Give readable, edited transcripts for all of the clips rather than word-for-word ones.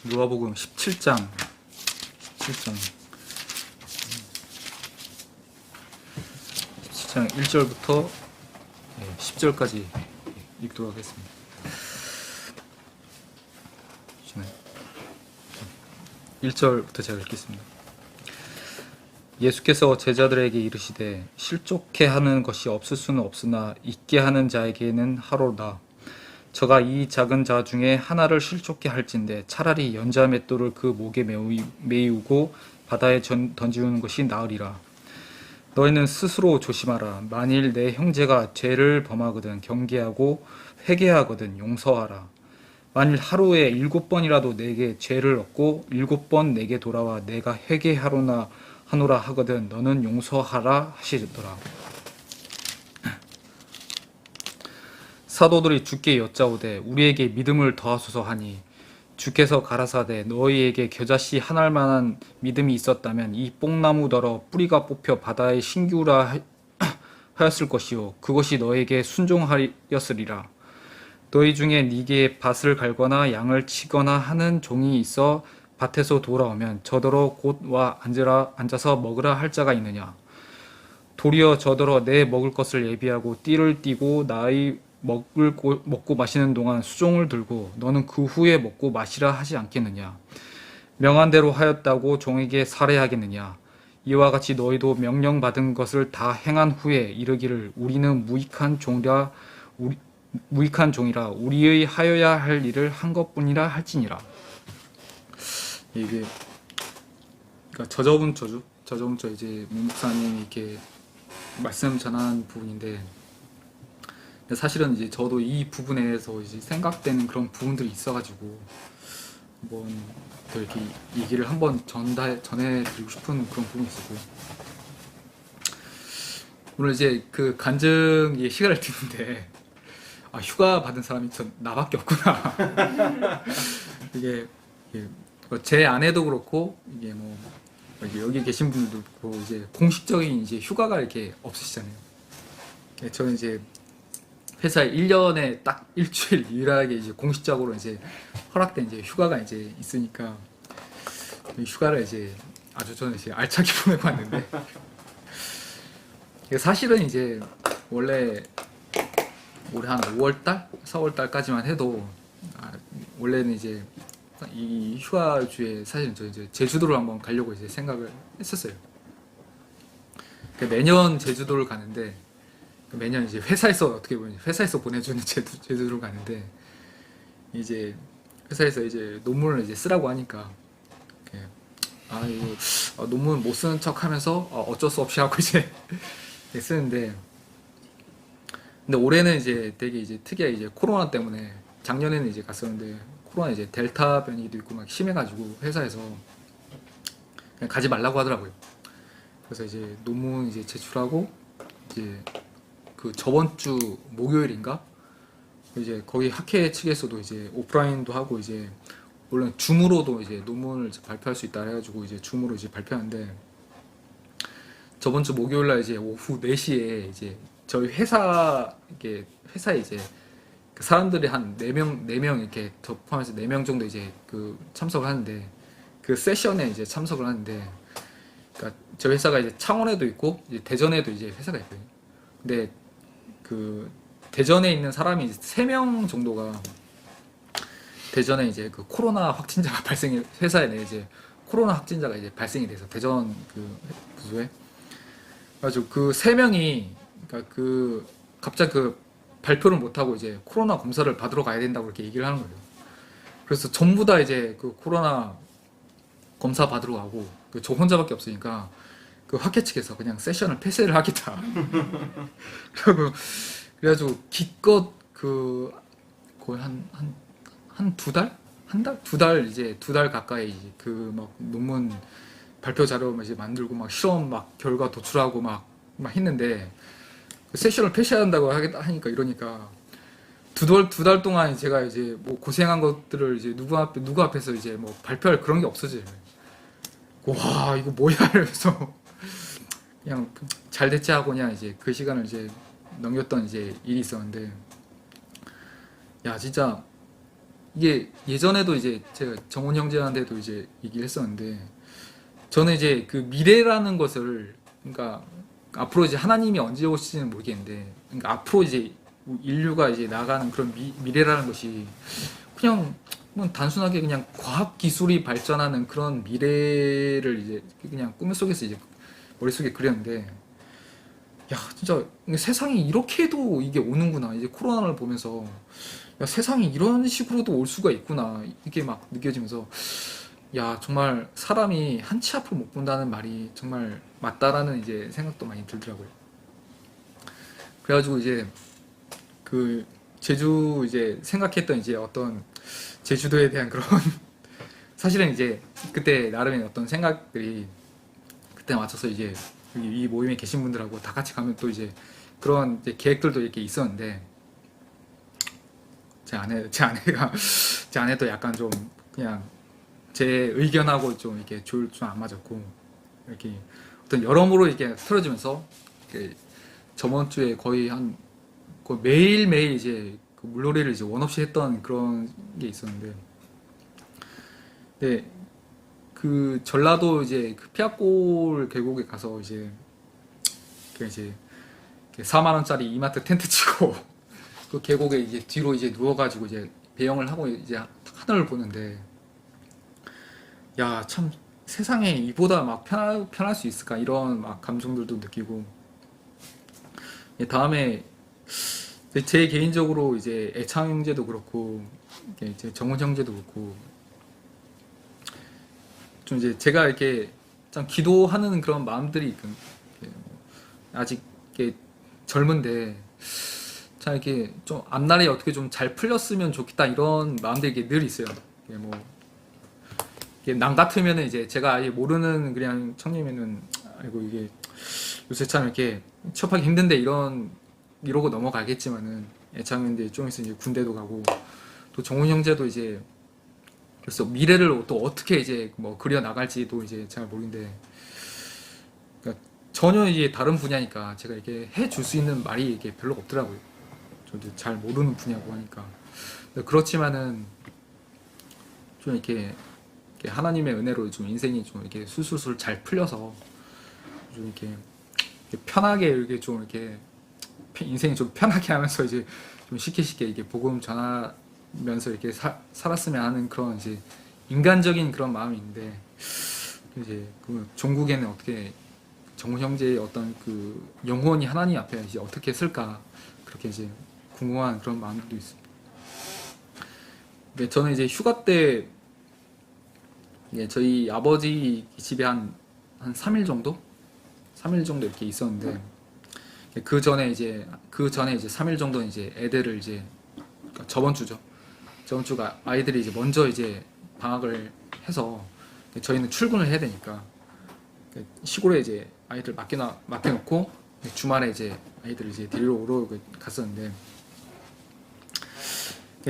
누가복음 17장 1절부터 10절까지 읽도록 하겠습니다. 1절부터 제가 읽겠습니다. 예수께서 제자들에게 이르시되 실족해 하는 것이 없을 수는 없으나 있게 하는 자에게는 하로다. 저가 이 작은 자 중에 하나를 실족해 할진대 차라리 연자 맷돌을 그 목에 메이우고 바다에 던지우는 것이 나으리라. 너희는 스스로 조심하라. 만일 내 형제가 죄를 범하거든 경계하고 회개하거든 용서하라. 만일 하루에 7번이라도 내게 죄를 얻고 7번 내게 돌아와 내가 회개하노라 하거든 너는 용서하라 하시더라. 사도들이 주께 여짜오되 우리에게 믿음을 더하소서 하니 주께서 가라사대 너희에게 겨자씨 한 알만한 믿음이 있었다면 이 뽕나무더러 뿌리가 뽑혀 바다에 신기우라 하였을 것이요 그것이 너에게 순종하였으리라. 너희 중에 네게 밭을 갈거나 양을 치거나 하는 종이 있어 밭에서 돌아오면 저더러 곧 와 앉아서 먹으라 할 자가 있느냐. 도리어 저더러 내 먹을 것을 예비하고 띠를 띠고 나의 먹고 마시는 동안 수종을 들고 너는 그 후에 먹고 마시라 하지 않겠느냐. 명한 대로 하였다고 종에게 살해하겠느냐. 이와 같이 너희도 명령받은 것을 다 행한 후에 이르기를 우리는 무익한 종이라 우리의 하여야 할 일을 한 것뿐이라 할지니라. 이게 그러니까 저저번 주 이제 목사님이 이렇게 말씀 전한 부분인데 사실은 이제 저도 이 부분에서 이제 생각되는 그런 부분들이 있어가지고 한번 더 이렇게 얘기를 한번 전해드리고 싶은 그런 부분이 있었고요. 오늘 이제 그 간증 시간을 듣는데 휴가 받은 사람이 나밖에 없구나. 이게 제 아내도 그렇고 이게 뭐 여기 계신 분들도 그렇고 이제 공식적인 이제 휴가가 이렇게 없으시잖아요. 저는 이제 회사에 1년에 딱 일주일 유일하게 이제 공식적으로 이제 허락된 이제 휴가가 이제 있으니까 휴가를 이제 아주 저는 이제 알차게 보내고 왔는데 사실은 이제 원래 올해 한 5월달, 4월달까지만 해도 원래는 이제 이 휴가주에 사실은 저 이제 제주도를 한번 가려고 이제 생각을 했었어요. 매년 제주도를 가는데 매년 이제 회사에서 어떻게 보면 회사에서 보내주는 제주도를 가는데 이제 회사에서 이제 논문을 이제 쓰라고 하니까 이거 논문 못 쓰는 척하면서 어쩔 수 없이 하고 이제 쓰는데 근데 올해는 이제 되게 이제 특이하게 이제 코로나 때문에 작년에는 이제 갔었는데 코로나 이제 델타 변이도 있고 막 심해가지고 회사에서 그냥 가지 말라고 하더라고요. 그래서 이제 논문 이제 제출하고 이제 그 저번 주 목요일인가 이제 거기 학회 측에서도 이제 오프라인도 하고 이제 물론 줌으로도 이제 논문을 이제 발표할 수 있다 해가지고 이제 줌으로 이제 발표하는데 저번 주 목요일 날 이제 오후 4시에 이제 저희 회사에 이제 그 사람들이 한 4명 이렇게 저 포함해서 4명 정도 이제 그 참석을 하는데 그 세션에 이제 참석을 하는데 그러니까 저희 회사가 이제 창원에도 있고 이제 대전에도 이제 회사가 있거든요. 근데 그 대전에 있는 사람이 이제 3명 정도가 대전에 이제 그 코로나 확진자가 회사에 이제 코로나 확진자가 이제 발생이 돼서 대전 그 부서에 그래가지고 그 3명이 그러니까 그 갑자기 그 발표를 못 하고 이제 코로나 검사를 받으러 가야 된다고 이렇게 얘기를 하는 거예요. 그래서 전부 다 이제 그 코로나 검사 받으러 가고 저 혼자밖에 없으니까 그 학회 측에서 그냥 세션을 폐쇄를 하겠다. 그래가지고 기껏 그 거의 한 2달? 한 달? 2달 이제 2달 가까이 그 막 논문 발표 자료 이제 만들고 막 실험 막 결과 도출하고 막 했는데 그 세션을 폐쇄한다고 하니까 이러니까 두 달 동안 제가 이제 뭐 고생한 것들을 이제 누구 앞에서 이제 뭐 발표할 그런 게 없어져요. 와 이거 뭐야 이러면서 그냥 잘 됐지 하고 그냥 이제 그 시간을 이제 넘겼던 이제 일이 있었는데 야 진짜 이게 예전에도 이제 제가 정훈 형제한테도 이제 얘기를 했었는데, 저는 이제 그 미래라는 것을, 그러니까 앞으로 이제 하나님이 언제 오실지는 모르겠는데, 그러니까 앞으로 이제 인류가 이제 나가는 그런 미래라는 것이 그냥 단순하게 그냥 과학 기술이 발전하는 그런 미래를 이제 그냥 꿈속에서 이제 머릿속에 그렸는데, 야 진짜 세상이 이렇게도 이게 오는구나. 이제 코로나를 보면서 야 세상이 이런 식으로도 올 수가 있구나 이게 막 느껴지면서, 야 정말 사람이 한 치 앞을 못 본다는 말이 정말 맞다라는 이제 생각도 많이 들더라고요. 그래가지고 이제 그 제주 이제 생각했던 이제 어떤 제주도에 대한 그런 사실은 이제 그때 나름의 어떤 생각들이 그때 맞춰서 이제 이 모임에 계신 분들하고 다 같이 가면 또 이제 그런 이제 계획들도 이렇게 있었는데, 제 아내도 약간 좀 그냥 제 의견하고 좀 이렇게 좀 안 맞았고, 이렇게 어떤 여러모로 이렇게 틀어지면서 이렇게 저번 주에 거의 한 거의 매일매일 이제 그 물놀이를 이제 원 없이 했던 그런 게 있었는데, 네, 그 전라도 이제 그 피아골 계곡에 가서 이제 그 이제 4만 원짜리 이마트 텐트 치고 그 계곡에 이제 뒤로 이제 누워가지고 이제 배영을 하고 이제 하늘을 보는데, 야 참 세상에 이보다 막 편할 수 있을까 이런 막 감정들도 느끼고, 다음에 제 개인적으로 이제 애창 형제도 그렇고 이제 정훈 형제도 그렇고 좀 이제 제가 이렇게 참 기도하는 그런 마음들이 아직 이렇게 젊은데 참 이렇게 좀 앞날에 어떻게 좀 잘 풀렸으면 좋겠다 이런 마음들이 이렇게 늘 있어요. 이게 뭐 이게 남 같으면은 이제 제가 아예 모르는 그냥 청년이면은 아이고 이게 요새 참 이렇게 취업하기 힘든데 이러고 넘어가겠지만은, 애창인데 좀 있으면 이제 군대도 가고 또 정훈 형제도 이제 그래서 미래를 또 어떻게 이제 뭐 그려 나갈지도 이제 잘 모르는데, 그러니까 전혀 이게 다른 분야니까 제가 이렇게 해줄 수 있는 말이 이게 별로 없더라고요. 저도 잘 모르는 분야고 하니까. 그렇지만은 좀 이렇게 하나님의 은혜로 좀 인생이 좀 이렇게 술술술 잘 풀려서 좀 이렇게 편하게 이렇게 좀 이렇게 인생이 좀 편하게 하면서 이제 좀 쉽게 이게 복음 전하면서 이렇게 살았으면 하는 그런 이제 인간적인 그런 마음이 있는데, 이제 그 종국에는 어떻게 정훈 형제의 어떤 그 영혼이 하나님 앞에 이제 어떻게 쓸까 그렇게 이제 궁금한 그런 마음도 있습니다. 근데 저는 이제 휴가 때 저희 아버지 집에 한 3일 정도? 3일 정도 이렇게 있었는데, 그 전에 이제 3일 정도는 이제 애들을 이제 그러니까 저번 주가 아이들이 이제 먼저 이제 방학을 해서 저희는 출근을 해야 되니까 시골에 이제 아이들 맡겨놓고 주말에 이제 아이들을 이제 데리러 오러 갔었는데,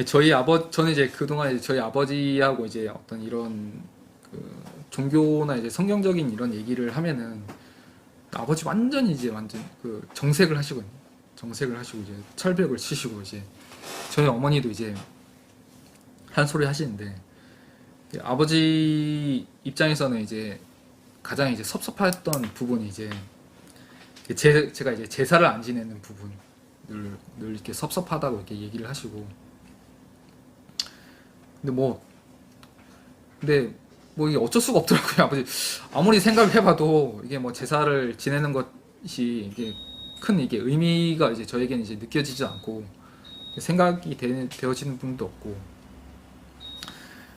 저는 이제 그동안 이제 저희 아버지하고 이제 어떤 이런 그 종교나 이제 성경적인 이런 얘기를 하면은 아버지 완전 그 정색을 하시거든요. 정색을 하시고 이제 철벽을 치시고, 이제 저희 어머니도 이제 한 소리 하시는데, 아버지 입장에서는 이제 가장 이제 섭섭했던 부분이 이제 제가 이제 제사를 안 지내는 부분 늘 이렇게 섭섭하다고 이렇게 얘기를 하시고, 근데 뭐 이게 어쩔 수가 없더라고요. 아버지 아무리 생각해봐도 이게 뭐 제사를 지내는 것이 이게 큰 이게 의미가 이제 저에게는 이제 느껴지지 않고 생각이 되어지는 분도 없고,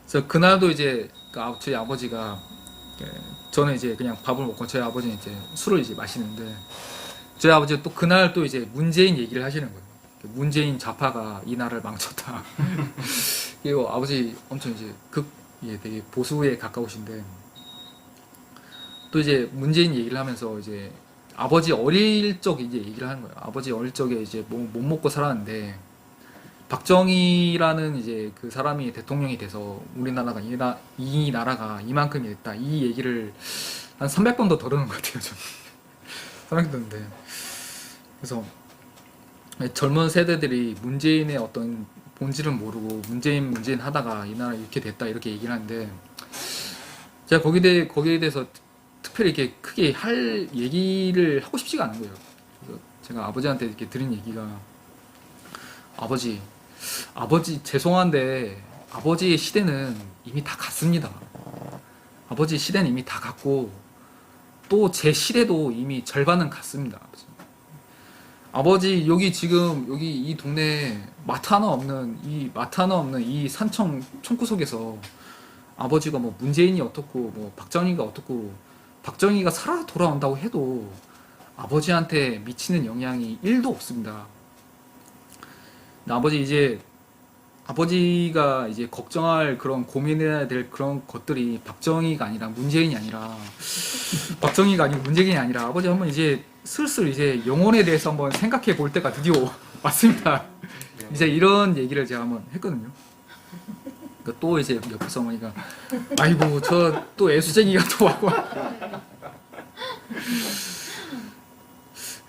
그래서 그날도 이제 저희 아버지가 저는 이제 그냥 밥을 먹고 저희 아버지는 이제 술을 이제 마시는데, 저희 아버지가 또 그날 또 이제 문재인 얘기를 하시는 거예요. 문재인 좌파가 이 나라를 망쳤다. 이거 아버지 엄청 이제 되게 보수에 가까우신데, 또 이제 문재인 얘기를 하면서 이제 아버지 어릴 적 이제 얘기를 하는 거예요. 아버지 어릴 적에 이제 뭐 못 먹고 살았는데 박정희라는 이제 그 사람이 대통령이 돼서 우리나라가 이 나라가 이만큼이 됐다. 이 얘기를 한 300번 더 들은 것 같아요. 저 300번 듣는데, 그래서 젊은 세대들이 문재인의 어떤 본질은 모르고 문재인 하다가 이 나라 이렇게 됐다 이렇게 얘기를 하는데 제가 거기에 대해서 특별히 이렇게 크게 할 얘기를 하고 싶지가 않은 거예요. 그래서 제가 아버지한테 이렇게 드린 얘기가 아버지 죄송한데 아버지의 시대는 이미 다 갔습니다. 아버지 시대는 이미 다 갔고 또 제 시대도 이미 절반은 갔습니다. 아버지 여기 지금 여기 이 동네에 마트 하나 없는 이 산청 총구석에서 아버지가 뭐 문재인이 어떻고 뭐 박정희가 어떻고 박정희가 살아 돌아온다고 해도 아버지한테 미치는 영향이 1도 없습니다. 아버지가 이제 걱정할 그런 고민해야 될 그런 것들이 박정희가 아니라 문재인이 아니라 박정희가 아니고 문재인이 아니라 아버지 한번 이제 슬슬 이제 영혼에 대해서 한번 생각해 볼 때가 드디어 왔습니다. 이제 이런 얘기를 제가 한번 했거든요. 그러니까 또 이제 옆에서 어머니가 아이고 저 또 애수쟁이가 또 와고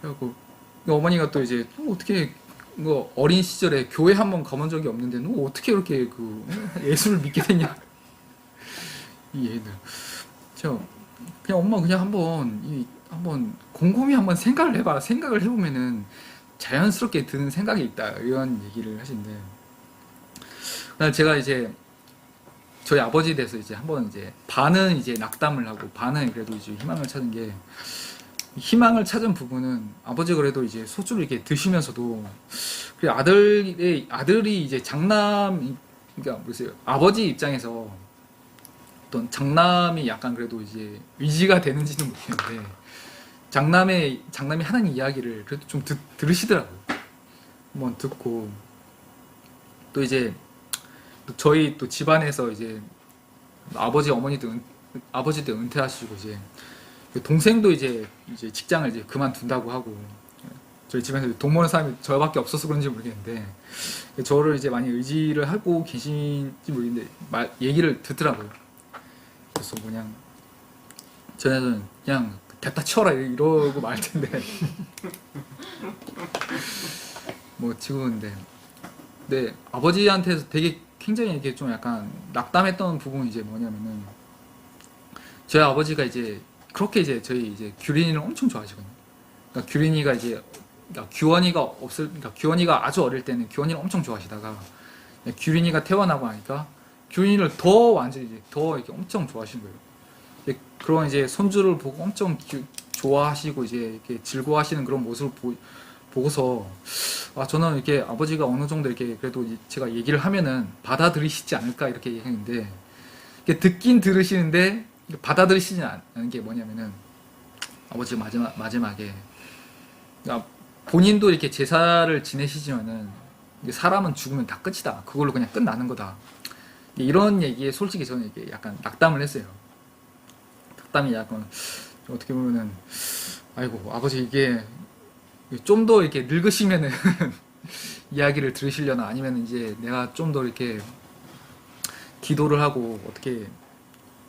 그래갖고 어머니가 또 이제 어떻게 뭐 어린 시절에 교회 한번 가본 적이 없는데 너 어떻게 이렇게 그 예수를 믿게 됐냐 이 애들 그냥 엄마 그냥 한번 곰곰이 한번 생각을 해봐. 생각을 해보면은 자연스럽게 드는 생각이 있다 이런 얘기를 하시는데 제가 이제 저희 아버지에 대해서 이제 한번 이제 반은 이제 낙담을 하고 반은 그래도 이제 희망을 찾은 게 희망을 찾은 부분은 아버지가 그래도 이제 소주를 이렇게 드시면서도 그 아들이 이제 그러니까 뭐세요 아버지 입장에서 어떤 장남이 약간 그래도 이제 의지가 되는지는 모르겠는데 장남이 하는 이야기를 그래도 좀 들으시더라고요. 한번 듣고 또 이제 저희 또 집안에서 이제 아버지도 은퇴하시고 이제 동생도 이제 직장을 이제 그만둔다고 하고 저희 집에서 돈 버는 사람이 저밖에 없어서 그런지 모르겠는데 저를 이제 많이 의지를 하고 계신지 모르겠는데 얘기를 듣더라고요. 그래서 그냥 전에는 그냥 됐다 치워라 이러고 말 텐데 뭐 지금인데 근데 아버지한테서 되게 굉장히 이렇게 좀 약간 낙담했던 부분이 이제 뭐냐면은 저희 아버지가 이제 그렇게 이제 저희 이제 규린이를 엄청 좋아하시거든요. 그러니까 규린이가 이제 그러니까 규원이가 아주 어릴 때는 규원이를 엄청 좋아하시다가 규린이가 태어나고 나니까 규린이를 완전히 이제 더 이렇게 엄청 좋아하시는 거예요. 그런 이제 손주를 보고 엄청 좋아하시고 이제 이렇게 즐거워하시는 그런 모습을 보고서 저는 이렇게 아버지가 어느 정도 이렇게 그래도 제가 얘기를 하면은 받아들이시지 않을까 이렇게 얘기했는데 듣긴 들으시는데 받아들이시지 않는 게 뭐냐면은 아버지 마지막에 그러니까 본인도 이렇게 제사를 지내시지만은 사람은 죽으면 다 끝이다. 그걸로 그냥 끝나는 거다. 이런 얘기에 솔직히 저는 이게 약간 낙담을 했어요. 낙담이 약간 어떻게 보면은 아이고 아버지 이게 좀 더 이렇게 늙으시면은 이야기를 들으시려나 아니면 이제 내가 좀 더 이렇게 기도를 하고 어떻게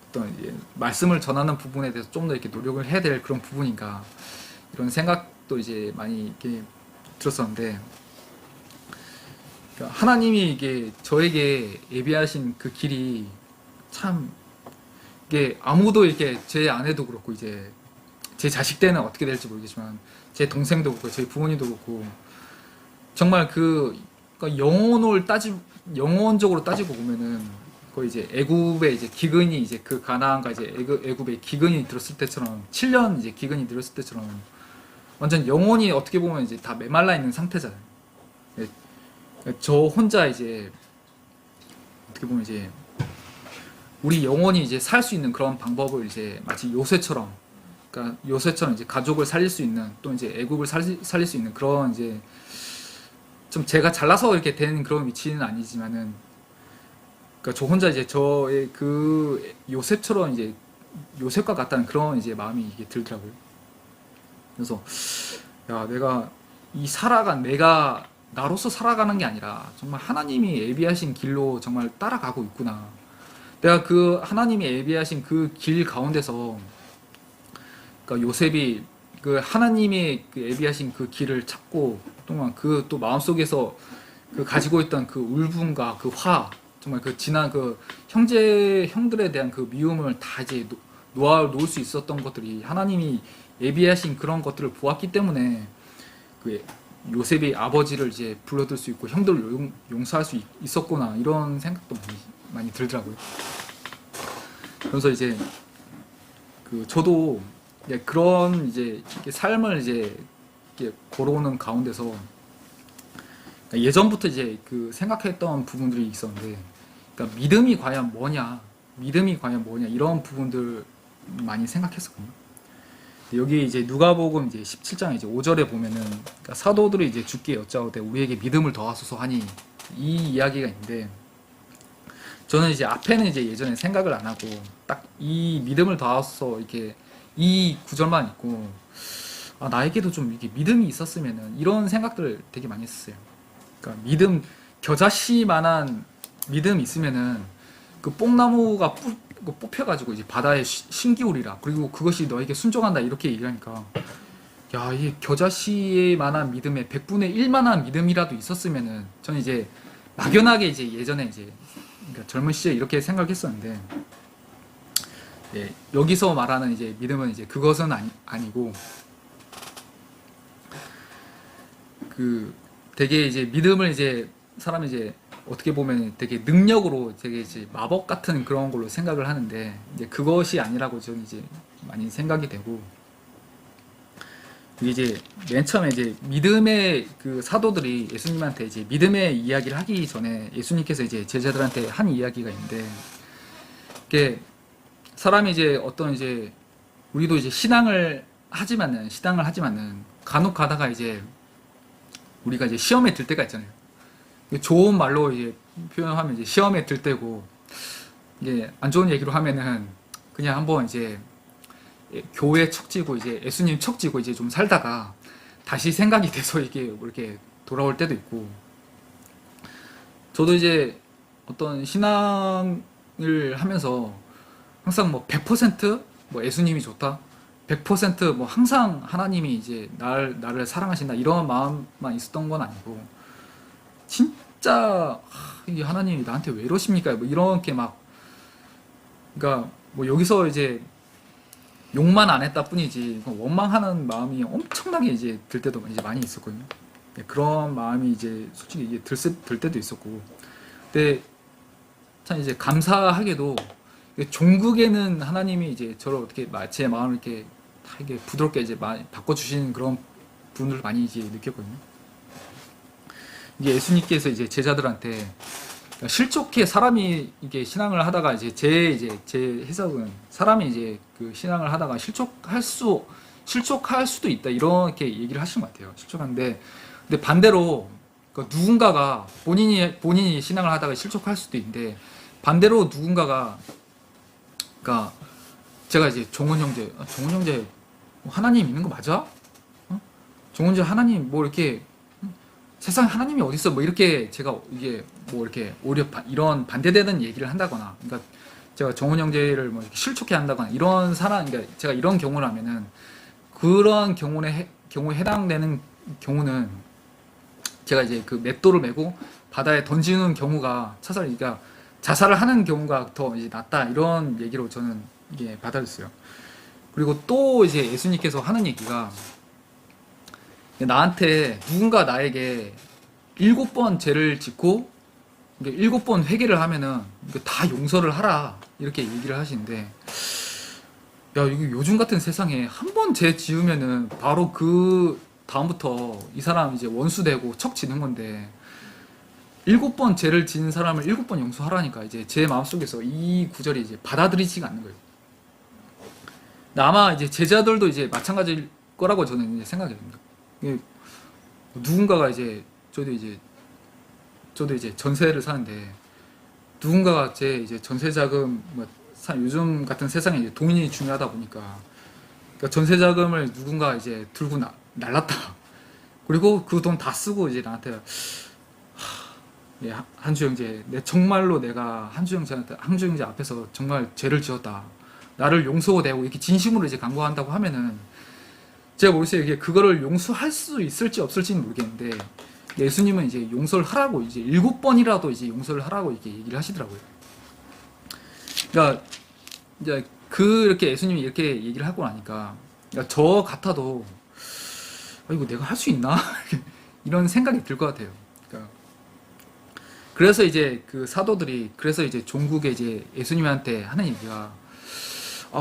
어떤 이제 말씀을 전하는 부분에 대해서 좀 더 이렇게 노력을 해야 될 그런 부분인가 이런 생각도 이제 많이 이렇게 들었었는데 그러니까 하나님이 이게 저에게 예비하신 그 길이 참 이게 아무도 이렇게 제 아내도 그렇고 이제 제 자식 때는 어떻게 될지 모르겠지만 제 동생도 그렇고 저희 부모님도 그렇고 정말 그러니까 영혼적으로 따지고 보면은 거의 이제 애굽의 이제 기근이 이제 그 가나안과 이제 애굽의 기근이 들었을 때처럼 7년 이제 기근이 들었을 때처럼 완전 영혼이 어떻게 보면 이제 다 메말라 있는 상태잖아요. 저 혼자 이제 어떻게 보면 이제 우리 영혼이 이제 살 수 있는 그런 방법을 이제 마치 요새처럼 그러니까 요새처럼 이제 가족을 살릴 수 있는 또 이제 애굽을 살릴 수 있는 그런 이제 좀 제가 잘나서 이렇게 된 그런 위치는 아니지만은 그러니까 저 혼자 이제 저의 그 요셉처럼 이제 요셉과 같다는 그런 이제 마음이 이게 들더라고요. 그래서 야 내가 내가 나로서 살아가는 게 아니라 정말 하나님이 예비하신 길로 정말 따라가고 있구나. 내가 그 하나님이 예비하신 그 길 가운데서 그러니까 요셉이 그 하나님의 그 예비하신 그 길을 찾고 또한 그 또 마음속에서 그 가지고 있던 그 울분과 그 화, 정말 그 지난 그 형들에 대한 그 미움을 다 이제 놓아 놓을 수 있었던 것들이 하나님이 예비하신 그런 것들을 보았기 때문에 그 요셉이 아버지를 이제 불러들 수 있고 형들을 용서할 수 있었구나, 이런 생각도 많이 들더라고요. 그래서 이제 그 저도 그런 이제 삶을 이제 걸어오는 가운데서 예전부터 이제 그 생각했던 부분들이 있었는데, 그러니까 믿음이 과연 뭐냐 이런 부분들 많이 생각했었거든요. 여기 이제 누가복음 이제 17장 이제 5절에 보면은, 그러니까 사도들이 이제 주께 여짜오되 우리에게 믿음을 더하소서 하니, 이 이야기가 있는데, 저는 이제 앞에는 이제 예전에 생각을 안 하고 딱 이 믿음을 더하소서 이렇게 이 구절만 있고, 아, 나에게도 좀 이게 믿음이 있었으면은, 이런 생각들을 되게 많이 했었어요. 그러니까 믿음, 겨자씨만한 믿음이 있으면은 그 뽕나무가 뽑혀가지고 이제 바다에 신기울이라, 그리고 그것이 너에게 순종한다, 이렇게 얘기하니까, 야, 이 겨자씨만한 믿음에 100분의 1만한 믿음이라도 있었으면은, 저는 이제 막연하게 이제 예전에 이제 그러니까 젊은 시절에 이렇게 생각했었는데, 예, 여기서 말하는 이제 믿음은 이제 그것은 아니고, 그 되게 이제 믿음을 이제 사람이 이제 어떻게 보면 되게 능력으로 되게 이제 마법 같은 그런 걸로 생각을 하는데, 이제 그것이 아니라고 저는 이제 많이 생각이 되고, 이제 맨 처음에 이제 믿음의 그 사도들이 예수님한테 이제 믿음의 이야기를 하기 전에 예수님께서 이제 제자들한테 한 이야기가 있는데, 이게 사람이 이제 어떤 이제 우리도 이제 신앙을 하지만은 간혹 가다가 이제 우리가 이제 시험에 들 때가 있잖아요. 좋은 말로 이제 표현하면 이제 시험에 들 때고, 이게 안 좋은 얘기로 하면은 그냥 한번 이제 교회 척지고 이제 예수님 척지고 이제 좀 살다가 다시 생각이 돼서 이게 뭐 이렇게 돌아올 때도 있고, 저도 이제 어떤 신앙을 하면서 항상 뭐 100% 예수님이 좋다, 100% 항상 하나님이 이제 나를 사랑하신다, 이런 마음만 있었던 건 아니고, 진짜 이게 하나님이 나한테 왜 이러십니까, 이렇게 막, 그러니까 여기서 이제 욕만 안 했다 뿐이지 원망하는 마음이 엄청나게 이제 들 때도 이제 많이 있었거든요. 그런 마음이 이제 솔직히 이제 들 때도 있었고, 근데 참 이제 감사하게도 종국에는 하나님이 이제 저를 어떻게 제 마음을 이렇게 다 이게 부드럽게 이제 많이 바꿔주시는 그런 부분을 많이 이제 느꼈거든요. 이게 예수님께서 이제 제자들한테, 실족해, 사람이 이게 신앙을 하다가 이제 제 해석은, 사람이 이제 그 신앙을 하다가 실족할 수도 있다, 이렇게 얘기를 하시는 것 같아요. 실족한데, 근데 반대로 누군가가 본인이 신앙을 하다가 실족할 수도 있는데, 반대로 누군가가, 그러니까 제가 이제 종훈 형제 하나님 있는 거 맞아? 종훈 형제 하나님 이렇게 세상에 하나님이 어디 있어? 이렇게 제가 이게 이렇게 오히려 이런 반대되는 얘기를 한다거나, 그러니까 제가 정훈 형제를 이렇게 실족해 한다거나, 이런 그러니까 제가 이런 경우를 하면은, 그런 경우에 해당되는 경우는 제가 이제 그 맷돌을 메고 바다에 던지는 경우가 그러니까 자살을 하는 경우가 더 이제 낫다, 이런 얘기로 저는 이게 받아들였어요. 그리고 또 이제 예수님께서 하는 얘기가, 나한테 누군가 나에게 7번 죄를 짓고 7번 회개를 하면은 다 용서를 하라, 이렇게 얘기를 하시는데, 야, 이거 요즘 같은 세상에 한 번 죄 지으면은 바로 그 다음부터 이 사람 이제 원수 되고 척 지는 건데, 7번 죄를 지은 사람을 7번 용서하라니까, 이제 제 마음속에서 이 구절이 이제 받아들이지가 않는 거예요. 아마 이제 제자들도 이제 마찬가지일 거라고 저는 이제 생각이 됩니다. 누군가가 이제 저도 이제 전세를 사는데, 누군가가 제 이제 전세 자금 요즘 같은 세상에 이제 돈이 중요하다 보니까, 그러니까 전세 자금을 누군가 이제 들고 날랐다. 그리고 그 돈 다 쓰고 이제 나한테, 한주 형제, 정말로 내가 한주 형제 앞에서 정말 죄를 지었다, 나를 용서되고 이렇게 진심으로 이제 간구한다고 하면은, 제가 모르겠어요. 이게 그거를 용서할 수 있을지 없을지는 모르겠는데, 예수님은 이제 용서를 하라고 이제 7번이라도 이제 용서를 하라고 이렇게 얘기를 하시더라고요. 그러니까 이제 그렇게 예수님이 이렇게 얘기를 하고 나니까 그러니까 저 같아도 이거 내가 할 수 있나 이런 생각이 들 것 같아요. 그러니까 그래서 이제 그 사도들이 그래서 이제 종국에 이제 예수님한테 하는 얘기가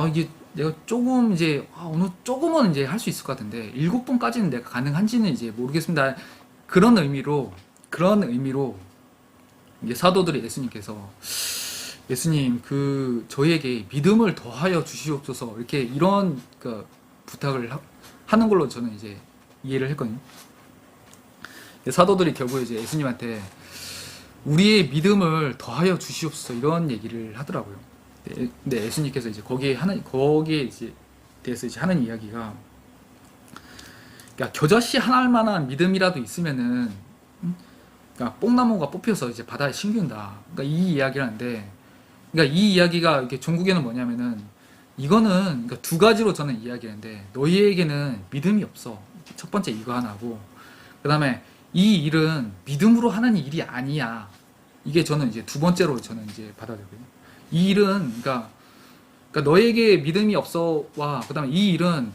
이게 내가 조금 이제 어느 조금은 이제 할 수 있을 것 같은데 7번까지는 내가 가능한지는 이제 모르겠습니다. 그런 의미로 이게 사도들이 예수님께서 예수님 그 저희에게 믿음을 더하여 주시옵소서 이렇게 이런 그 부탁을 하는 걸로 저는 이제 이해를 했거든요. 사도들이 결국에 이제 예수님한테 우리의 믿음을 더하여 주시옵소서 이런 얘기를 하더라고요. 근데 예수님께서 이제 거기에 이제 대해서 이제 하는 이야기가 그러니까 겨자씨 하나할 만한 믿음이라도 있으면은 그러니까 뽕나무가 뽑혀서 이제 바다에 심긴다. 그러니까 이 이야기를 하는데 그러니까 이 이야기가 이렇게 종국에는 뭐냐면은 이거는 그러니까 두 가지로 저는 이야기하는데 너희에게는 믿음이 없어. 첫 번째 이거 하나고 그 다음에 이 일은 믿음으로 하는 일이 아니야. 이게 저는 이제 두 번째로 저는 이제 받아들여요. 이 일은 그러니까 너에게 믿음이 없어와 그 다음에 이 일은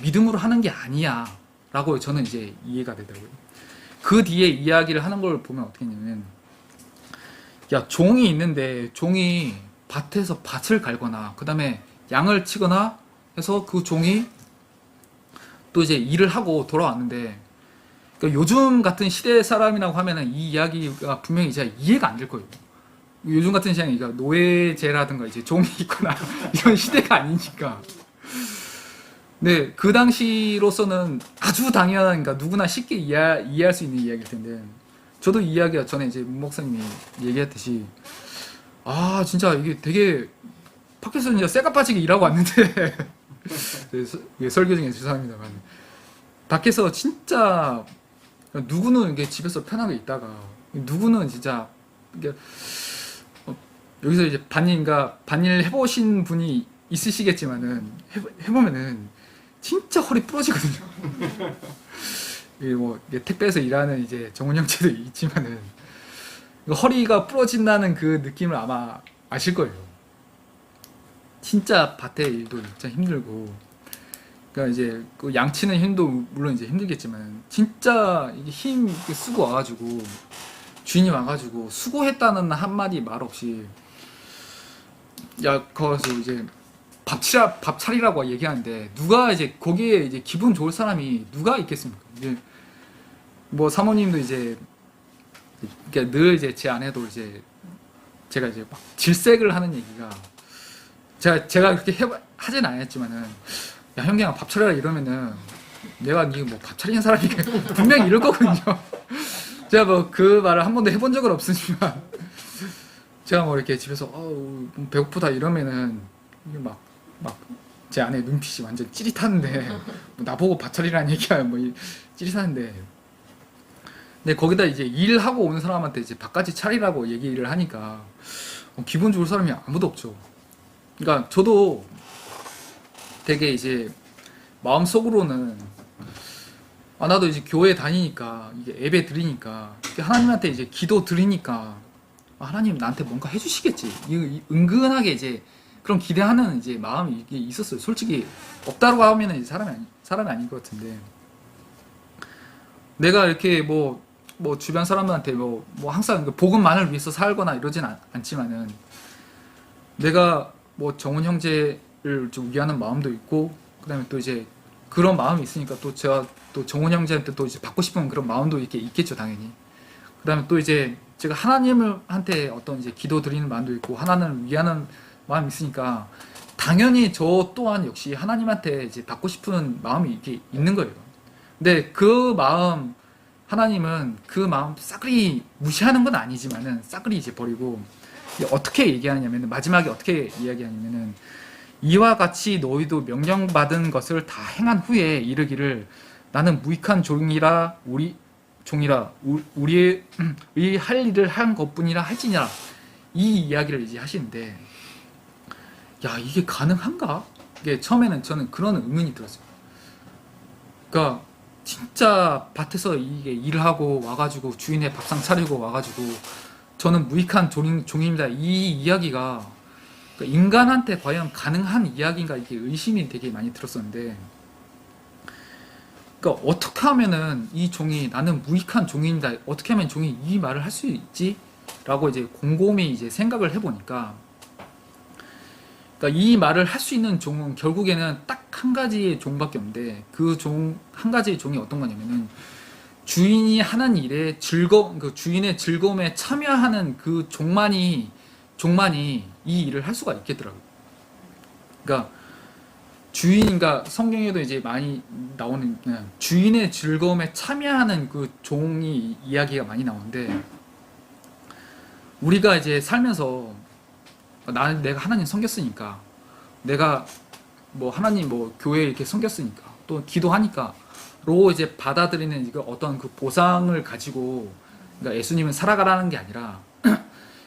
믿음으로 하는 게 아니야 라고 저는 이제 이해가 되더라고요. 그 뒤에 이야기를 하는 걸 보면 어떻게 했냐면 야 종이 있는데 종이 밭에서 밭을 갈거나 그 다음에 양을 치거나 해서 그 종이 또 이제 일을 하고 돌아왔는데 그러니까 요즘 같은 시대 사람이라고 하면은 이 이야기가 분명히 이제 이해가 안 될 거예요. 요즘 같은 시장이 그러니까 노예제라든가 이제 종이 있거나 이런 시대가 아니니까. 네, 그 당시로서는 아주 당연한, 그러니까 누구나 쉽게 이해할 수 있는 이야기일 텐데, 저도 이 이야기가 전에 이제 문 목사님이 얘기했듯이, 진짜 이게 되게 밖에서 진짜 쇠가 빠지게 일하고 왔는데, 설교 중에 죄송합니다만, 밖에서 진짜 누구는 이게 집에서 편하게 있다가, 누구는 진짜 이게 여기서 이제 반일 해보신 분이 있으시겠지만은 해보면은 진짜 허리 부러지거든요. 이게 뭐 택배에서 일하는 이제 정훈 형제도 있지만은 허리가 부러진다는 그 느낌을 아마 아실 거예요. 진짜 밭의 일도 진짜 힘들고, 그러니까 이제 그 양치는 힘도 물론 이제 힘들겠지만 진짜 이게 힘 쓰고 와가지고 주인이 와가지고 수고했다는 한마디 말 없이 거기서 이제 밥 차리라고 얘기하는데 누가 이제 거기에 이제 기분 좋을 사람이 누가 있겠습니까? 이제 뭐 사모님도 이제 그러니까 늘 이제 제 아내도 이제 제가 이제 막 질색을 하는 얘기가 제가 그렇게 하진 않았지만은 야 형경아 밥 차려라 이러면은 내가 니 뭐 밥 차리는 사람이 분명히 이럴 거거든요. 제가 뭐 그 말을 한 번도 해본 적은 없으지만 제가 뭐 이렇게 집에서 배고프다 이러면은 이게 막 제 아내 눈빛이 완전 찌릿하는데 뭐 나보고 밥 차리라는 얘기야 뭐 찌릿하는데 근데 거기다 이제 일하고 오는 사람한테 이제 밥까지 차리라고 얘기를 하니까 기분 좋을 사람이 아무도 없죠. 그러니까 저도 되게 이제 마음속으로는 나도 이제 교회 다니니까 이게 예배 드리니까 하나님한테 이제 기도 드리니까 하나님 나한테 뭔가 해주시겠지. 은근하게 이제 그런 기대하는 이제 마음이 이게 있었어요. 솔직히 없다고 하면은 이제 사람이 아닌 것 같은데 내가 이렇게 뭐 주변 사람들한테 뭐 항상 복음만을 위해서 살거나 이러진 않지만은 내가 뭐 정훈 형제를 좀 위하는 마음도 있고 그다음에 또 이제 그런 마음이 있으니까 또 제가 또 정훈 형제한테 또 이제 받고 싶은 그런 마음도 이렇게 있겠죠 당연히. 그다음에 또 이제 제가 하나님한테 어떤 이제 기도 드리는 마음도 있고 하나님을 위하는 마음이 있으니까 당연히 저 또한 역시 하나님한테 이제 받고 싶은 마음이 이렇게 있는 거예요. 근데 그 마음 하나님은 그 마음 싸그리 무시하는 건 아니지만은 싸그리 이제 버리고 어떻게 얘기하냐면은 마지막에 어떻게 이야기하냐면은 이와 같이 너희도 명령받은 것을 다 행한 후에 이르기를 나는 무익한 종이라 우리의 할 일을 한 것뿐이라 할지니라 이 이야기를 이제 하시는데 야 이게 가능한가? 이게 처음에는 저는 그런 의문이 들었어요. 그러니까 진짜 밭에서 이게 일을 하고 와가지고 주인의 밥상 차리고 와가지고 저는 무익한 종입니다. 이 이야기가 그러니까 인간한테 과연 가능한 이야기인가 이게 의심이 되게 많이 들었었는데, 그러니까 어떻게 하면은 이 종이 나는 무익한 종입니다. 어떻게 하면 종이 이 말을 할 수 있지? 라고 이제 곰곰이 이제 생각을 해보니까, 그러니까 이 말을 할 수 있는 종은 결국에는 딱 한 가지의 종밖에 없는데, 그 종 한 가지의 종이 어떤 거냐면은 주인이 하는 일에 그 주인의 즐거움에 참여하는 그 종만이 이 일을 할 수가 있겠더라고요. 그러니까 주인인가 성경에도 이제 많이 나오는 주인의 즐거움에 참여하는 그 종이 이야기가 많이 나오는데, 우리가 이제 살면서 내가 하나님 섬겼으니까, 내가 뭐 하나님 뭐 교회 이렇게 섬겼으니까, 또 기도하니까 로 이제 받아들이는 이거 어떤 그 보상을 가지고, 그러니까 예수님은 살아가라는 게 아니라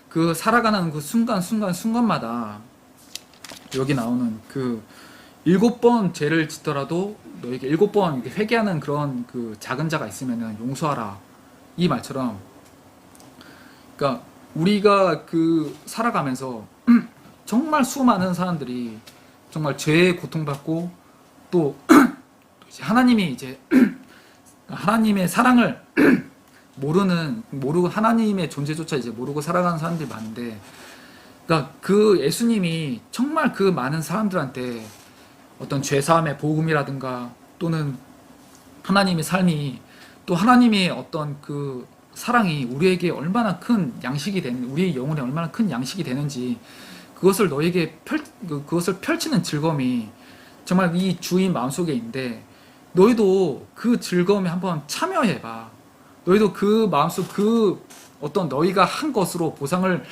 그 살아가는 그 순간마다 여기 나오는 그 7번 죄를 짓더라도 너에게 7번 회개하는 그런 그 작은 자가 있으면은 용서하라, 이 말처럼, 그러니까 우리가 그 살아가면서 정말 수많은 사람들이 정말 죄에 고통받고, 또 하나님이 이제 하나님의 사랑을 모르고 하나님의 존재조차 이제 모르고 살아가는 사람들이 많은데, 그러니까 그 예수님이 정말 그 많은 사람들한테 어떤 죄사함의 복음이라든가, 또는 하나님의 삶이, 또 하나님의 어떤 그 사랑이 우리에게 얼마나 큰 양식이 되는, 우리의 영혼에 얼마나 큰 양식이 되는지, 그것을 너에게 그것을 펼치는 즐거움이 정말 이 주인 마음속에 있는데, 너희도 그 즐거움에 한번 참여해봐. 너희도 그 마음속 그 어떤 너희가 한 것으로 보상을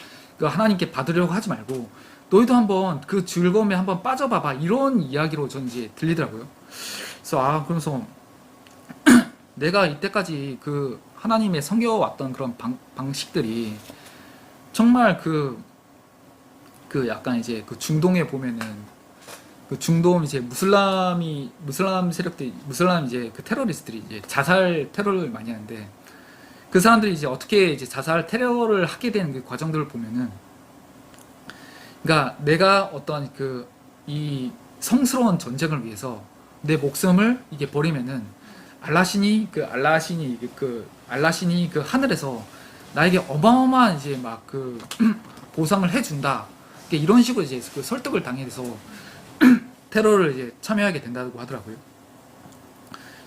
하나님께 받으려고 하지 말고, 너희도 한번 그 즐거움에 한번 빠져봐봐, 이런 이야기로 전 이제 들리더라고요. 그래서 그러면서 내가 이때까지 그 하나님의 섬겨왔던 그런 방식들이 정말 그 약간 이제 그 중동에 보면은 그 중동 이제 무슬람 세력들이, 무슬람 이제 그 테러리스트들이 이제 자살 테러를 많이 하는데, 그 사람들이 이제 어떻게 이제 자살 테러를 하게 되는 그 과정들을 보면은, 그러니까 내가 어떤 그 이 성스러운 전쟁을 위해서 내 목숨을 이게 버리면은 알라신이 그 하늘에서 나에게 어마어마한 이제 막 그 보상을 해준다, 이런 식으로 이제 그 설득을 당해서 테러를 이제 참여하게 된다고 하더라고요.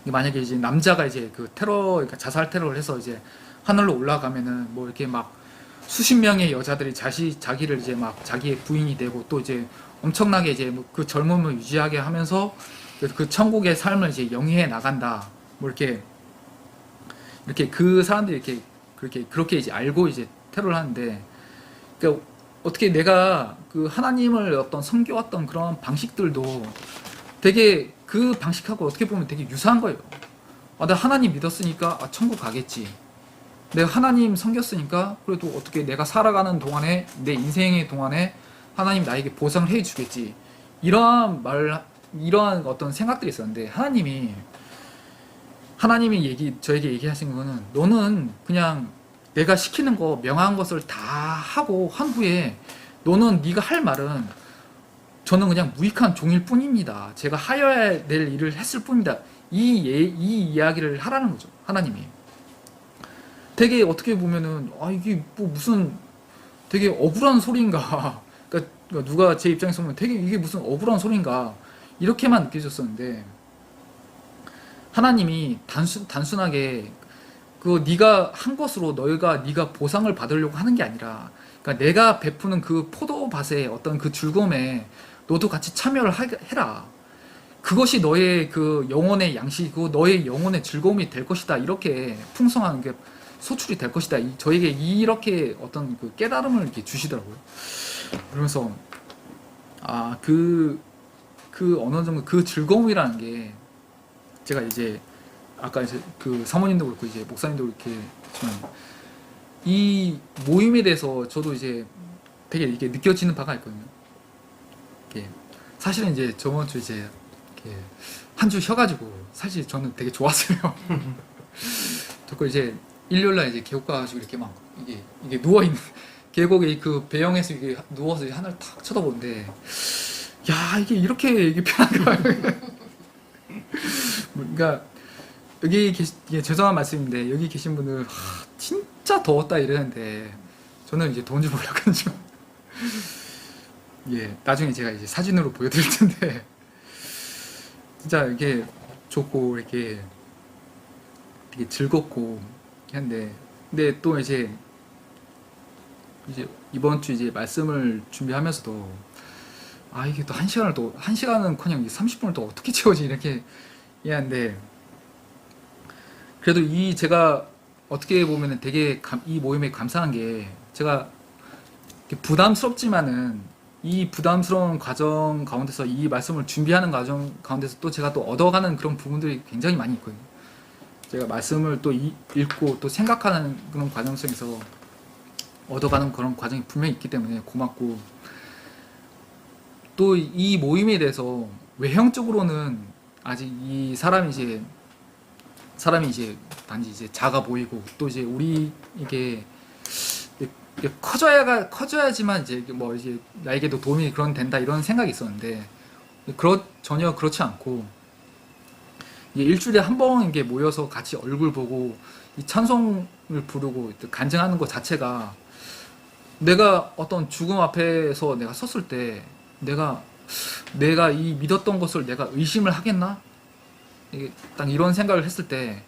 만약에 이제 남자가 이제 그 그러니까 자살 테러를 해서 이제 하늘로 올라가면은 뭐 이렇게 막 수십 명의 여자들이 자기를 이제 막 자기의 부인이 되고, 또 이제 엄청나게 이제 그 젊음을 유지하게 하면서 그 천국의 삶을 이제 영위해 나간다, 뭐 이렇게 그 사람들이 그렇게 이제 알고 이제 테러를 하는데, 그러니까 어떻게 내가 그 하나님을 어떤 섬겨왔던 그런 방식들도 되게 그 방식하고 어떻게 보면 되게 유사한 거예요. 나 하나님 믿었으니까 천국 가겠지. 내가 하나님 섬겼으니까 그래도 어떻게 내가 살아가는 동안에, 내 인생의 동안에 하나님 나에게 보상을 해주겠지. 이러한 어떤 생각들이 있었는데, 하나님이 저에게 얘기하신 거는, 너는 그냥 내가 시키는 거 명한 것을 다 하고 한 후에 너는 네가 할 말은 저는 그냥 무익한 종일 뿐입니다. 제가 하여야 될 일을 했을 뿐입니다. 이 이야기를 하라는 거죠, 하나님이. 되게 어떻게 보면은 이게 뭐 무슨 되게 억울한 소리인가. 그러니까 누가 제 입장에서 보면 되게 이게 무슨 억울한 소리인가, 이렇게만 느껴졌었는데, 하나님이 단순하게 그 네가 한 것으로 네가 보상을 받으려고 하는 게 아니라, 그러니까 내가 베푸는 그 포도밭의 어떤 그 즐거움에 너도 같이 참여를 해라. 그것이 너의 그 영혼의 양식이고 너의 영혼의 즐거움이 될 것이다. 이렇게 풍성한 게 소출이 될 것이다. 저에게 이렇게 어떤 그 깨달음을 이렇게 주시더라고요. 그러면서 어느 정도 그 즐거움이라는 게, 제가 이제 아까 이제 그 사모님도 그렇고 이제 목사님도 그렇게 했지만, 이 모임에 대해서 저도 이제 되게 이게 느껴지는 바가 있거든요. 이게 사실은 이제 저번 주 이제 이렇게 한 주 쉬어가지고 사실 저는 되게 좋았어요. 자꾸 이제 일요일날 이제 계곡 가가지고 이렇게 막 이게 누워 있는 계곡에 그 배영에서 이게 누워서 하늘 탁 쳐다보는데 야 이게 이렇게 이게 편한가? 그러니까 여기 이게 죄송한 말씀인데 여기 계신 분들 진짜 더웠다 이러는데 저는 이제 더운 줄 몰랐거든요. 예, 나중에 제가 이제 사진으로 보여드릴 텐데 진짜 이게 좋고 이렇게 되게 즐겁고 한데 근데 또 이제 이번 주 이제 말씀을 준비하면서도 이게 또 한 시간은커녕 30분을 또 어떻게 채워지 이렇게 이해하는데 그래도 제가 어떻게 보면은 되게 이 모임에 감사한 게 제가 부담스럽지만은 이 부담스러운 과정 가운데서 이 말씀을 준비하는 과정 가운데서 또 제가 또 얻어가는 그런 부분들이 굉장히 많이 있거든요. 제가 말씀을 또 읽고 또 생각하는 그런 과정 속에서 얻어가는 그런 과정이 분명히 있기 때문에 고맙고 또 이 모임에 대해서 외형적으로는 아직 이 사람이 이제 단지 이제 작아 보이고 또 이제 우리 이게 커져야지만 이제 뭐 이제 나에게도 도움이 그런 된다 이런 생각이 있었는데 전혀 그렇지 않고 일주일에 한 번 이게 모여서 같이 얼굴 보고 이 찬송을 부르고 간증하는 것 자체가 내가 어떤 죽음 앞에서 내가 섰을 때 내가 이 믿었던 것을 내가 의심을 하겠나? 딱 이런 생각을 했을 때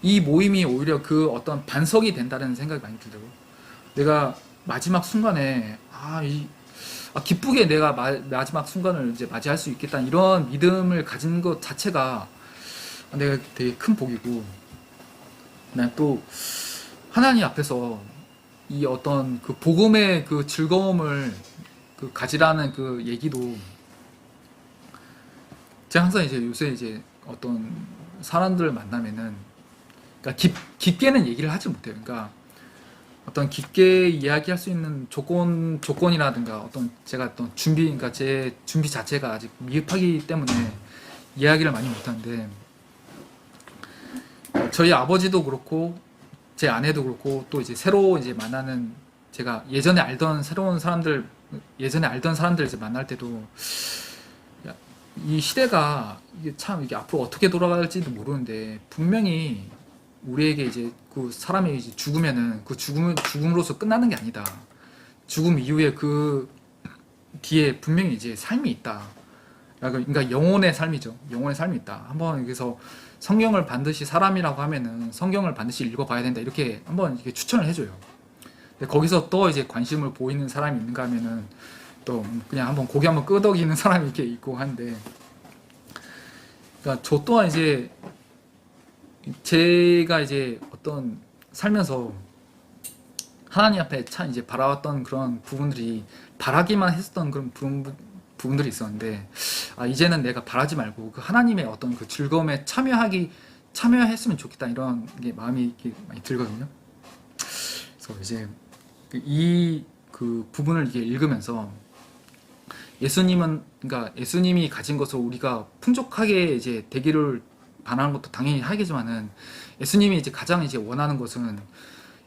이 모임이 오히려 그 어떤 반석이 된다는 생각이 많이 들더라고요. 내가 마지막 순간에 기쁘게 내가 마지막 순간을 이제 맞이할 수 있겠다는 이런 믿음을 가진 것 자체가 내가 되게 큰 복이고 난 또 하나님 앞에서 이 어떤 그 복음의 그 즐거움을 가지라는 그 얘기도 제가 항상 이제 요새 이제 어떤 사람들을 만나면은 그러니까 깊게는 얘기를 하지 못해요. 그러니까 어떤 깊게 이야기할 수 있는 조건이라든가 어떤 제가 어떤 그러니까 제 준비 자체가 아직 미흡하기 때문에 이야기를 많이 못하는데 저희 아버지도 그렇고 제 아내도 그렇고 또 이제 새로 이제 만나는 제가 예전에 알던 사람들 이제 만날 때도 이 시대가 이게 참 이게 앞으로 어떻게 돌아갈지도 모르는데 분명히 우리에게 이제 그 사람이 이제 죽으면은 그 죽음으로서 끝나는 게 아니다. 죽음 이후에 그 뒤에 분명히 이제 삶이 있다. 그러니까 영혼의 삶이죠. 영혼의 삶이 있다. 한번 여기서 성경을 반드시 사람이라고 하면은 성경을 반드시 읽어봐야 된다. 이렇게 한번 이렇게 추천을 해줘요. 근데 거기서 또 이제 관심을 보이는 사람이 있는가 하면은 또 그냥 한번 고개 한번 끄덕이는 사람이 이렇게 있고 한데, 그러니까 저 또한 이제 제가 이제 어떤 살면서 하나님 앞에 참 이제 바라왔던 그런 부분들이 바라기만 했었던 그런 부분들이 있었는데 이제는 내가 바라지 말고 그 하나님의 어떤 그 즐거움에 참여했으면 좋겠다 이런 게 마음이 이렇게 많이 들거든요. 그래서 이제 그 부분을 이게 읽으면서 그러니까 예수님이 가진 것을 우리가 풍족하게 이제 되기를 바라는 것도 당연히 하겠지만은 예수님이 이제 가장 이제 원하는 것은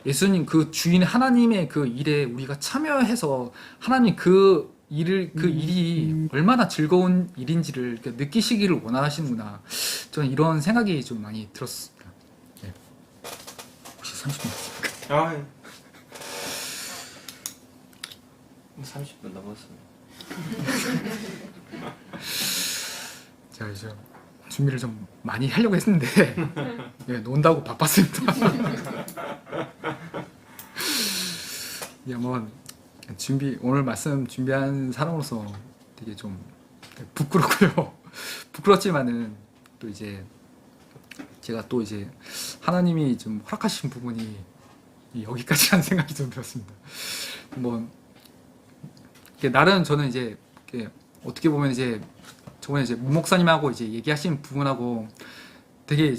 예수님 그 주인 하나님의 그 일에 우리가 참여해서 하나님 그 일이 얼마나 즐거운 일인지를 느끼시기를 원하시는구나. 저는 이런 생각이 좀 많이 들었습니다. 네. 혹시 30분 됐습니까? 30분 넘었어요. 제가 이제 준비를 좀 많이 하려고 했는데 네, 논다고 바빴습니다. 뭐 오늘 말씀 준비한 사람으로서 되게 좀 부끄럽고요. 부끄럽지만은 또 이제 제가 또 이제 하나님이 좀 허락하신 부분이 여기까지라는 생각이 좀 들었습니다. 뭐 나름 저는 이제 어떻게 보면 이제 저번에 이제 문 목사님하고 이제 얘기하신 부분하고 되게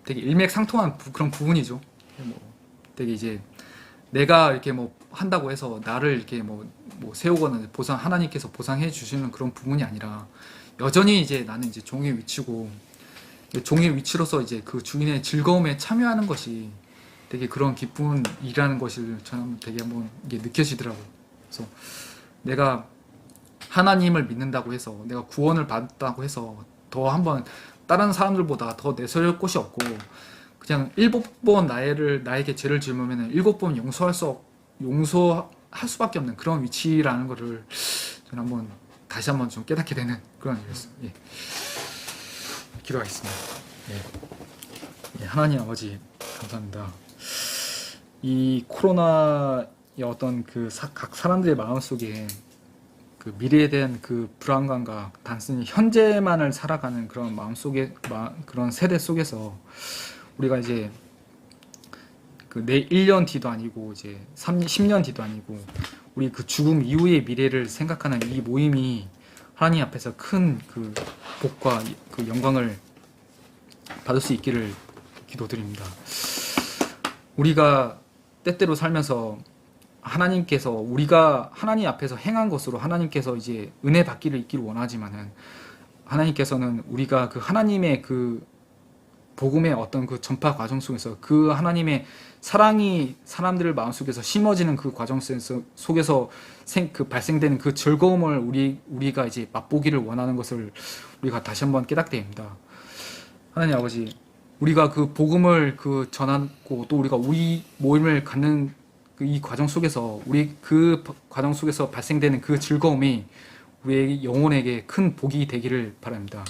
일맥상통한 그런 부분이죠. 뭐 되게 이제 내가 이렇게 뭐 한다고 해서 나를 이렇게 뭐 세우거나 하나님께서 보상해 주시는 그런 부분이 아니라 여전히 이제 나는 이제 종의 위치고 종의 위치로서 이제 그 주인의 즐거움에 참여하는 것이 되게 그런 기쁜 일이라는 것을 저는 되게 한번 이게 느껴지더라고요. 그래서 내가 하나님을 믿는다고 해서 내가 구원을 받았다고 해서 더 한번 다른 사람들보다 더 내세울 곳이 없고 그냥 7번 나에게 죄를 지으면 7번 용서할 수밖에 없는 그런 위치라는 것을 저는 한번 다시 한번 좀 깨닫게 되는 그런 일이었어요. 예. 기도하겠습니다. 예. 예, 하나님 아버지 감사합니다. 이 코로나의 어떤 각 사람들의 마음 속에 그 미래에 대한 그 불안감과 단순히 현재만을 살아가는 그런 마음 속에 그런 세대 속에서 우리가 이제 그 내 1년 뒤도 아니고 이제 10년 뒤도 아니고 우리 그 죽음 이후의 미래를 생각하는 이 모임이 하나님 앞에서 큰 그 복과 그 영광을 받을 수 있기를 기도드립니다. 우리가 때때로 살면서 하나님께서 우리가 하나님 앞에서 행한 것으로 하나님께서 이제 은혜 받기를 있기를 원하지만은 하나님께서는 우리가 그 하나님의 그 복음의 어떤 그 전파 과정 속에서 그 하나님의 사랑이 사람들의 마음속에서 심어지는 그 과정 속에서 발생되는 그 즐거움을 우리가 이제 맛보기를 원하는 것을 우리가 다시 한번 깨닫게 됩니다. 하나님 아버지, 우리가 그 복음을 전하고 또 우리가 우리 모임을 갖는 이 과정 속에서 우리 그 과정 속에서 발생되는 그 즐거움이 우리의 영혼에게 큰 복이 되기를 바랍니다.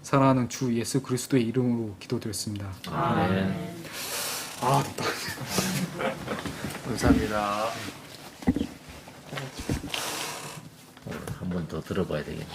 사랑하는 주 예수 그리스도의 이름으로 기도드렸습니다. 아멘. 덥다. 감사합니다. 한 번 더 들어봐야 되겠네.